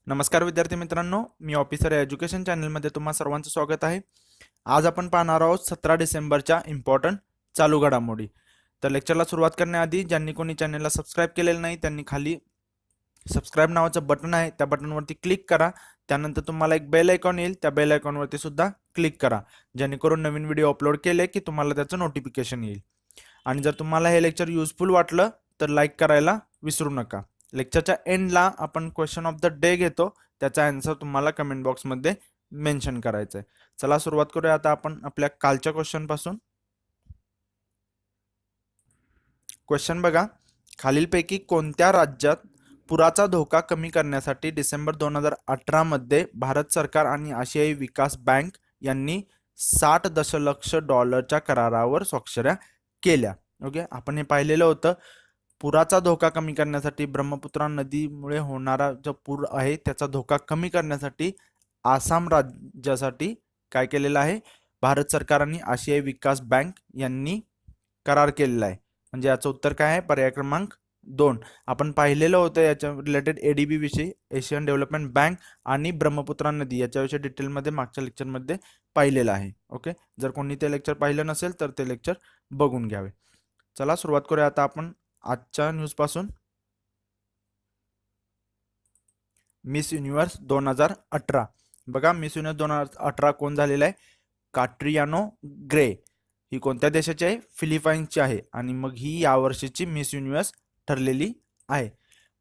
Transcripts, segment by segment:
नमस्कार विद्यार्थी मित्रांनो, मी ऑफिसर एज्युकेशन चॅनलमध्ये तुम्हा सर्वांचं स्वागत आहे। आज आपण पाहणार आहोत 17 डिसेंबरच्या इम्पॉर्टंट चालू घडामोडी। तर लेक्चरला सुरुवात करण्याआधी ज्यांनी कोणी चॅनलला सबस्क्राइब केलेलं नाही त्यांनी खाली सबस्क्राइब नावाचं बटन आहे त्या बटनवरती क्लिक करा। त्यानंतर तुम्हाला एक बेल आयकॉन येईल, त्या बेल आयकॉनवरती सुद्धा क्लिक करा, जेणेकरून नवीन व्हिडिओ अपलोड केले की तुम्हाला त्याचं नोटिफिकेशन येईल। आणि जर तुम्हाला हे लेक्चर युजफुल वाटलं तर लाईक करायला विसरू नका। लेक्चरच्या एंडला आपण क्वेश्चन ऑफ द डे घेतो, त्याचा आन्सर तुम्हाला कमेंट बॉक्समध्ये मेन्शन करायचं आहे। चला सुरुवात करूया आता आपण आपल्या कालच्या क्वेश्चन पासून। क्वेश्चन बघा, खालीलपैकी कोणत्या राज्यात पुराचा धोका कमी करण्यासाठी डिसेंबर 2018 मध्ये भारत सरकार आणि आशियाई विकास बँक यांनी 60 दशलक्ष डॉलरच्या करारावर स्वाक्षऱ्या केल्या। ओके, आपण हे पाहिलेलं होतं। पुराचा धोका कमी करण्यासाठी ब्रह्मपुत्रा नदीमुळे होणारा जो पूर आहे त्याचा धोका कमी करण्यासाठी आसाम राज्यासाठी काय केलेलं आहे, भारत सरकार आणि आशियाई विकास बँक यांनी करार केलेला आहे। म्हणजे याचं उत्तर काय आहे, पर्याय क्रमांक 2। आपण पाहिलेलं होतं याच्या रिलेटेड एडीबी विषयी, एशियन डेव्हलपमेंट बँक आणि ब्रह्मपुत्रा नदी याच्याविषयी डिटेलमध्ये मागच्या लेक्चरमध्ये पाहिलेलं आहे। ओके, जर कोणी ते लेक्चर पाहिलं नसेल तर ते लेक्चर बघून घ्यावे। चला सुरुवात करूया आता आपण आजच्या न्यूज पासून। मिस युनिव्हर्स 2018 बघा, मिस युनिव्हर्स 2018 कोण झालेला आहे, काट्रियानो ग्रे। ही कोणत्या देशाची आहे, फिलिपाईन्सची आहे आणि मग ही यावर्षीची मिस युनिव्हर्स ठरलेली आहे।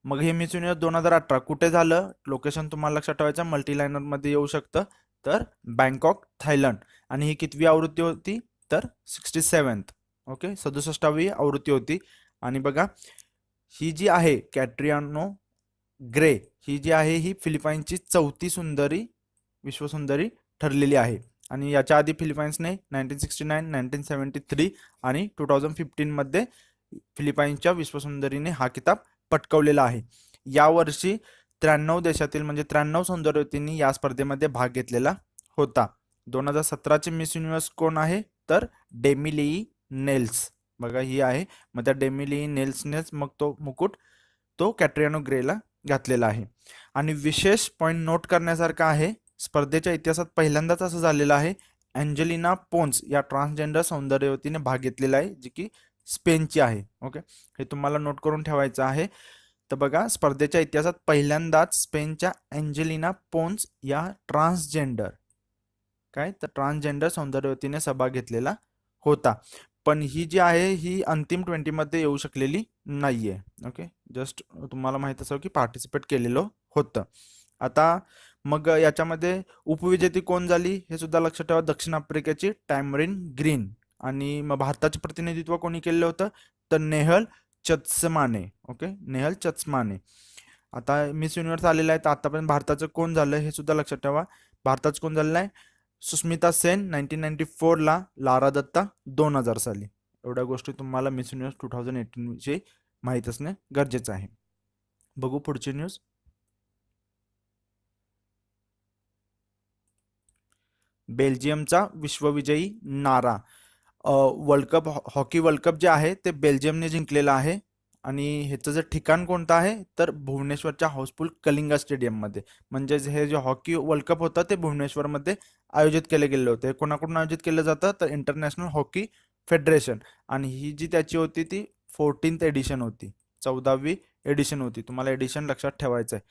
मग हे मिस युनिव्हर्स 2018 कुठे झालं, लोकेशन तुम्हाला लक्षात ठेवायचं, मल्टीलायनर मध्ये येऊ शकतं, तर बँकॉक थायलंड। आणि ही कितवी आवृत्ती होती, तर 67th, ओके 67वी आवृत्ती होती। आणि बघा, ही जी आहे कॅट्रियानो ग्रे, ही जी आहे ही फिलिपाईन्सची 4थी सुंदरी विश्वसुंदरी ठरलेली आहे। आणि याच्या आधी फिलिपाईन्सने 1969, 1973 आणि 2015 मध्ये फिलिपाईन्सच्या विश्वसुंदरीने हा किताब पटकावलेला आहे। यावर्षी 93 देशातील म्हणजे 93 सौंदर्यवतींनी या स्पर्धेमध्ये भाग घेतलेला होता। 2017चे मिस युनिव्हर्स कोण आहे, तर डेमिली नेल्स। बघा ही आहे, मग त्या डेमिली नेल्सनेच मग तो मुकुट तो कॅट्रियानो ग्रेला घातलेला आहे। आणि विशेष पॉइंट नोट करण्यासारखा आहे, स्पर्धेच्या इतिहासात पहिल्यांदाच असं झालेलं आहे, अँजेलिना पोन्स या ट्रान्सजेंडर सौंदर्यवतीने भाग घेतलेला आहे, जी की स्पेनची आहे। ओके, हे तुम्हाला नोट करून ठेवायचं आहे। तर बघा, स्पर्धेच्या इतिहासात पहिल्यांदाच स्पेनच्या अँजेलिना पोन्स या ट्रान्सजेंडर सौंदर्यवतीने सहभाग घेतलेला होता। पण ही जी आहे ही अंतिम 20 मध्ये येऊ शकलेली नाहीये। ओके, जस्ट तुम्हाला माहित असावं की पार्टिसिपेट केलेलं होतं। आता मग याच्यामध्ये उपविजेती कोण झाली हे सुद्धा लक्षात ठेवा, दक्षिण आफ्रिकेची टॅमरिन ग्रीन। आणि मग भारताचे प्रतिनिधित्व कोणी केलं होतं, तर नेहल चत्समाने। ओके, नेहल चत्समाने। आता मिस युनिव्हर्स आलेला आहे, तर आतापर्यंत भारताचं कोण झालं हे सुद्धा लक्षात ठेवा। भारताचं कोण झालेलं आहे, सुस्मिता सेन 1994 ला, लारा दत्ता 2000 साली। एवढ्या गोष्टी तुम्हाला मिस युनिव्हर्स 2018 विषयी माहित असणे गरजेचं आहे। बघू पुढची न्यूज। बेल्जियमचा विश्वविजयी नारा। World cup, hockey world cup जे आहे ते बेल्जियमने जिंकलेलं आहे। आणि ह्याचं जे ठिकाण कोणतं आहे, तर भुवनेश्वरच्या हाऊसफुल कलिंगा स्टेडियम मध्ये। म्हणजे हे जे हॉकी वर्ल्ड कप होतं ते भुवनेश्वरमध्ये आयोजित केले गेले होते। कोणाकडून आयोजित केलं जातं, तर इंटरनॅशनल हॉकी फेडरेशन। आणि ही जी त्याची होती ती 14th एडिशन होती, 14वी एडिशन होती, तुम्हाला एडिशन लक्षात ठेवायचं आहे।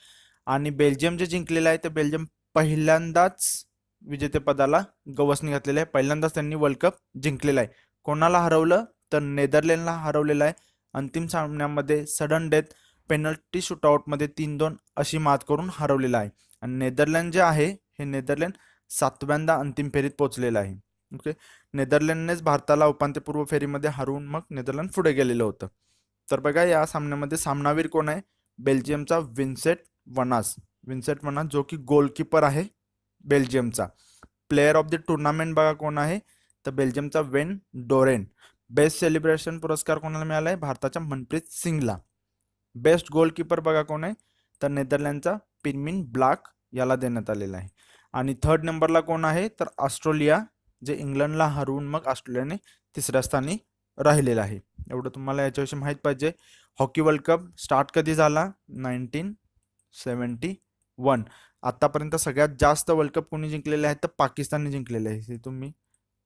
आणि बेल्जियम जे जिंकलेलं आहे ते बेल्जियम पहिल्यांदाच विजेतेपदाला गवसणी घातलेलं आहे, पहिल्यांदाच त्यांनी वर्ल्ड कप जिंकलेला आहे। कोणाला हरवलं, तर नेदरलँडला हरवलेलं आहे। अंतिम सामन्यामध्ये सडन डेथ पेनल्टी शूटआउटमध्ये 3-2 अशी मात करून हरवलेला आहे। आणि नेदरलँड जे आहे हे नेदरलँड 7व्यांदा अंतिम फेरीत पोहोचलेलं आहे। ओके, नेदरलँडनेच भारताला उपांत्यपूर्व फेरीमध्ये हरवून मग नेदरलँड पुढे गेलेलं होतं। तर बघा, या सामन्यामध्ये सामनावीर कोण आहे, बेल्जियमचा विन्सेंट वनास। विन्सेंट वनास जो की गोलकीपर आहे बेल्जियमचा। प्लेयर ऑफ द टुर्नामेंट बघा कोण आहे, तर बेल्जियमचा वेन डोरेन। बेस्ट सेलिब्रेशन पुरस्कार कोणाला मिळाला आहे, भारताच्या मनप्रीत सिंगला। बेस्ट गोलकीपर बघा कोण आहे, तर नेदरलँडचा पिरमिन ब्लॅक याला देण्यात आलेला आहे। आणि थर्ड नंबरला कोण आहे, तर ऑस्ट्रेलिया, जे इंग्लंडला हरवून मग ऑस्ट्रेलियाने तिसऱ्या स्थानी राहिलेला आहे। एवढं तुम्हाला याच्याविषयी माहित पाहिजे। हॉकी वर्ल्ड कप स्टार्ट कधी झाला, 1974 1. आतापर्यंत सगळ्यात जास्त वर्ल्ड कप कोणी जिंकलेले आहेत तर पाकिस्तानने जिंकलेले आहे, हे तुम्ही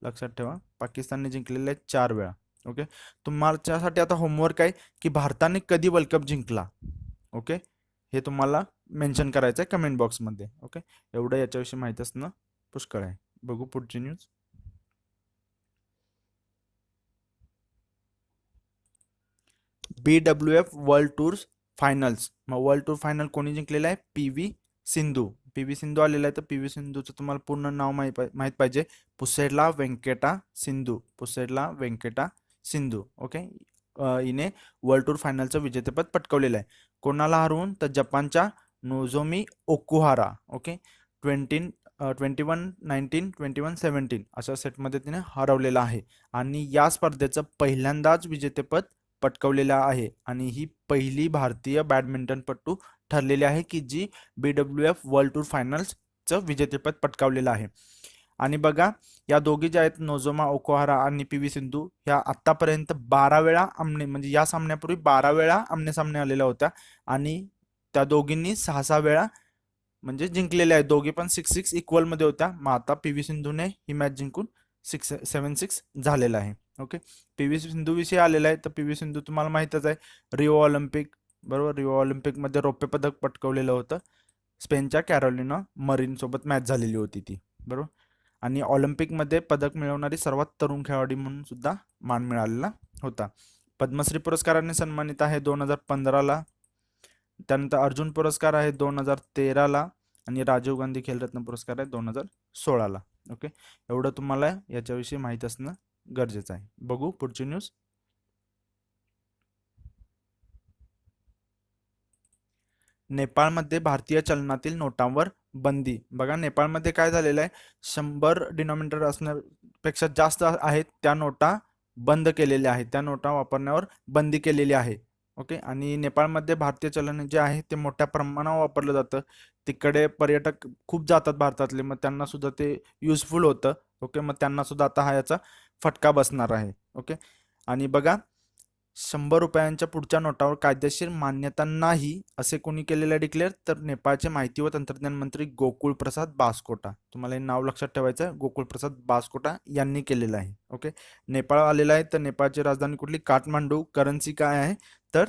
लक्षात ठेवा. पाकिस्तानने जिंकलेले आहेत 4 वेळा. ओके, तुमच्यासाठी आता होमवर्क आहे की भारताने कधी वर्ल्ड कप जिंकला. ओके, हे तुम्हाला मेन्शन करायचं आहे कमेंट बॉक्समध्ये. ओके, एवढं याच्याविषयी माहिती असणं पुष्कळ आहे. बघू पुढची news. BWF world tours finals. मग वर्ल्ड टूर फायनल कोणी जिंकलेलं आहे? PV सिंधू. PV सिंधू आलेला आहे, तर PV सिंधूचं तुम्हाला पूर्ण नाव माहीत पाहिजे. पुसेरला वेंकटा सिंधू. पुसेरला वेंकटा सिंधू. ओके, हिने वर्ल्ड टूर फायनलचं विजेतेपद पटकवलेलं आहे. कोणाला हरवून? तर जपानच्या नोझोमी ओकुहारा. ओके, 21-19, 21-17 अशा सेटमध्ये तिने हरवलेला आहे आणि या स्पर्धेचं पहिल्यांदाच विजेतेपद पटकवलेला आहे आणि ही पहिली भारतीय बॅडमिंटनपटू ठरलेली आहे की जी BWF वर्ल्ड टूर फायनल्सचं विजेतेपद पटकावलेलं आहे. आणि बघा, या दोघी ज्या आहेत नोझोमा ओकुहारा आणि PV सिंधू, ह्या आतापर्यंत 12 वेळा म्हणजे या सामन्यापूर्वी 12 वेळा आमने सामने आलेल्या होत्या आणि त्या दोघींनी 6-6 वेळा म्हणजे जिंकलेल्या आहेत. दोघी पण 6-6 इक्वल मध्ये होत्या. मग आता PV सिंधूने ही मॅच जिंकून 7-6 झालेला आहे. ओके, PV सिंधू विषयी आलेला आहे, तर PV सिंधू तुम्हाला माहितच आहे, रिओ ऑलिम्पिक, बरोबर, रिओ ऑलिम्पिक मध्ये रौप्य पदक पटकवलेलं होतं. स्पेनच्या कॅरोलिना मरीन सोबत मॅच झालेली होती ती, बरोबर. आणि ऑलिम्पिकमध्ये पदक मिळवणारी सर्वात तरुण खेळाडू म्हणून सुद्धा मान मिळालेला होता. पद्मश्री पुरस्काराने सन्मानित आहे 2015ला. त्यानंतर अर्जुन पुरस्कार आहे 2013ला आणि राजीव गांधी खेलरत्न पुरस्कार आहे 2016ला. ओके, एवढं तुम्हाला याच्याविषयी माहिती असणं गरजेचं आहे. बघू पुढची न्यूज. नेपाळमध्ये भारतीय चलनातील नोटांवर बंदी. बघा, नेपाळमध्ये काय झालेलं आहे, 100 डिनॉमिनेटर असण्यापेक्षा जास्त आहेत त्या नोटा बंद केलेल्या आहेत, त्या नोटा वापरण्यावर बंदी केलेली आहे. ओके, आणि नेपाळमध्ये भारतीय चलन जे आहे ते मोठ्या प्रमाणावर वापरलं जातं. तिकडे पर्यटक खूप जातात भारतातले, मग त्यांना सुद्धा ते युजफुल होतं. ओके, मग त्यांना सुद्धा आता हा याचा फटका बसणार आहे. ओके, आणि बघा, 100 रुपयांच्या पुढच्या नोटावर कायदेशीर मान्यता नाही असे कोणी केलेलं आहे डिक्लेअर? तर नेपाळचे माहिती व तंत्रज्ञान मंत्री गोकुळ प्रसाद बासकोटा. तुम्हाला हे नाव लक्षात ठेवायचं आहे, गोकुळ प्रसाद बासकोटा यांनी केलेलं आहे. ओके, नेपाळ आलेला आहे, तर नेपाळची राजधानी कुठली? काठमांडू. करन्सी काय आहे? तर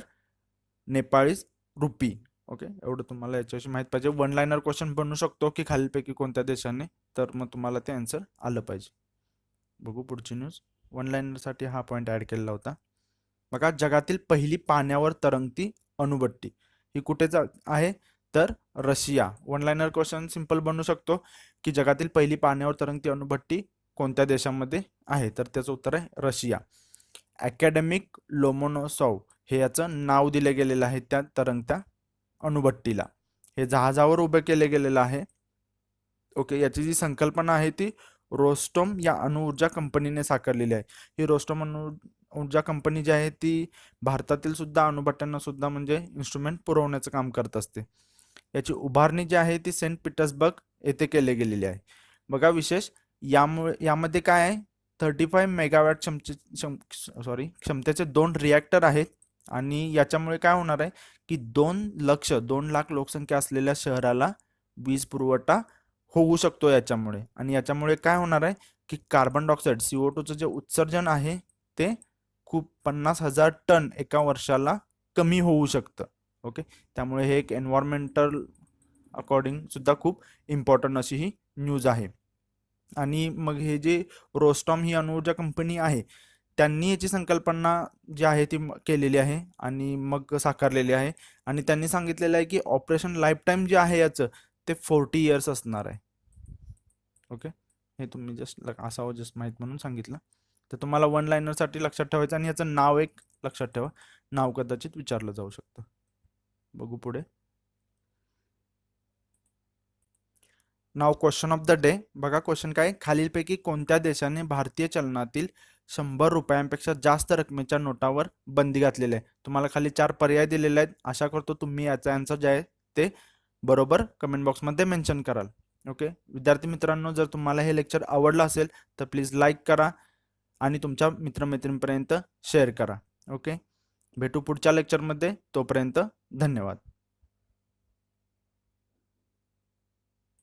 नेपाळी रुपी. ओके, एवढं तुम्हाला याच्याविषयी माहित पाहिजे. वन लाइनर क्वेश्चन बनू शकतो की खालीलपैकी कोणत्या देशाने, तर मग तुम्हाला ते आन्सर आलं पाहिजे. बघू पुढची न्यूज. वन लाइनरसाठी हा पॉईंट ऍड केलेला होता. बघा, जगातील पहिली पाण्यावर तरंगती अणुभट्टी ही कुठे आहे? तर Russia. One liner question simple बनू शकतो की जगातील पहिली पाण्यावर तरंगती अणुभट्टी कोणत्या देशामध्ये आहे? तर त्याचं उत्तर आहे रशिया. अकॅडमिक लोमोनोसॉव हे याचं नाव दिले गेलेलं आहे त्या तरंगत्या अणुभट्टीला. हे जहाजावर उभे केले गेलेलं आहे. ओके, याची जी संकल्पना आहे ती रोस्टोम या अणुऊर्जा कंपनीने साकारलेली आहे. ही रोस्टोम ऊर्जा कंपनी जी आहे ती भारतातील सुद्धा अणुभट्ट्यांना सुद्धा म्हणजे इन्स्ट्रुमेंट पुरवण्याचं काम करत असते. याची उभारणी जी आहे ती सेंट पीटर्सबर्ग येथे केली गेलेली आहे. बघा, विशेष यामध्ये काय आहे, 35 मेगावॅट क्षमतेचे 2 रिॲक्टर आहेत आणि याच्यामुळे काय होणार आहे की 2 लाख लोकसंख्या असलेल्या शहराला वीज पुरवठा होऊ शकतो याच्यामुळे. आणि याच्यामुळे काय होणार आहे की कार्बन डायऑक्साईड CO2चं जे उत्सर्जन आहे ते खूप 50,000 टन एका वर्षाला कमी होऊ शकतं. ओके, त्यामुळे हे एक एन्व्हायरमेंटल अकॉर्डिंग सुद्धा खूप इम्पॉर्टंट अशी ही न्यूज आहे. आणि मग हे जे रोस्टॉम ही अणुऊर्जा कंपनी आहे त्यांनी याची संकल्पना जी आहे ती केलेली आहे आणि मग साकारलेली आहे आणि त्यांनी सांगितलेलं आहे की ऑपरेशन लाईफ टाईम जे आहे याचं ते 40 इयर्स असणार आहे. ओके, हे तुम्ही जस्ट माहीत म्हणून सांगितलं. तर तुम्हाला वन लाइनरसाठी लक्षात ठेवायचं आणि याचं नाव एक लक्षात ठेवा, नाव कदाचित विचारलं जाऊ शकतं. बघू पुढे. नाव क्वेश्चन ऑफ द डे. बघा, क्वेश्चन काय, खालीलपैकी कोणत्या देशाने भारतीय चलनातील 100 रुपयांपेक्षा जास्त रकमेच्या नोटावर बंदी घातलेली आहे? तुम्हाला खाली 4 पर्याय दिलेले आहेत. आशा करतो तुम्ही याचा आन्सर जे आहे ते बरोबर कमेंट बॉक्समध्ये मेन्शन कराल. ओके, विद्यार्थी मित्रांनो, जर तुम्हाला हे लेक्चर आवडलं असेल तर प्लीज लाईक करा आणि तुमच्या मित्रमैत्रिणींपर्यंत शेअर करा. ओके, भेटू पुढच्या लेक्चरमध्ये. तोपर्यंत धन्यवाद.